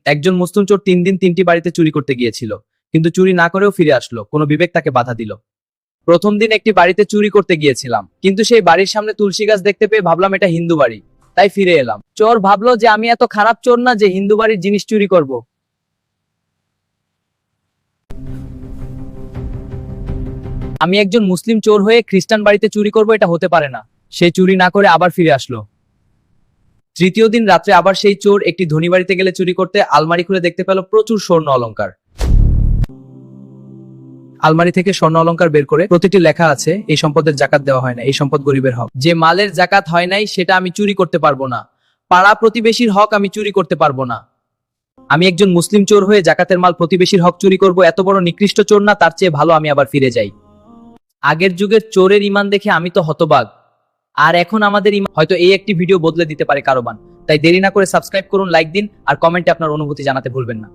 একজন মুসলিম চোর 3 দিন 3টি বাড়িতে চুরি করতে গিয়েছিল, কিন্তু চুরি না করেও ফিরে আসলো। কোনো বিবেক তাকে বাধা দিল। প্রথম দিন একটি বাড়িতে চুরি করতে গিয়েছিলাম, কিন্তু সেই বাড়ির সামনে তুলসী গাছ দেখতে পেয়ে ভাবলাম এটা হিন্দু বাড়ি, তাই ফিরে এলাম। চোর ভাবলো যে আমি এত খারাপ চোর না যে হিন্দু বাড়ির জিনিস চুরি করব। আমি একজন মুসলিম চোর হয়ে খ্রিস্টান বাড়িতে চুরি করব, এটা হতে পারে না। সে চুরি না করে আবার ফিরে আসলো। তৃতীয় দিন রাত্রে আবার সেই চোর একটি ধনী বাড়িতে গেলে চুরি করতে। আলমারি খুলে দেখতে পেল প্রচুর স্বর্ণ অলংকার। আলমারি থেকে স্বর্ণ অলংকার বের করে প্রতিটি লেখা আছে, এই সম্পদের জাকাত দেওয়া হয় না, এই সম্পদ গরিবের হক। যে মালের জাকাত হয় নাই সেটা আমি চুরি করতে পারবো না। পাড়া প্রতিবেশীর হক আমি চুরি করতে পারবো না। আমি একজন মুসলিম চোর হয়ে জাকাতের মাল প্রতিবেশীর হক চুরি করব, এত বড় নিকৃষ্ট চোর না, তার চেয়ে ভালো আমি আবার ফিরে যাই। আগের যুগের চোরের ঈমান দেখে আমি তো হতবাক, আর এখন আমাদের ঈমান। হয়তো এই একটি ভিডিও বদলে দিতে পারে কারোবান। তাই দেরি না করে সাবস্ক্রাইব করুন, লাইক দিন আর কমেন্টে আপনার অনুভূতি জানাতে ভুলবেন না।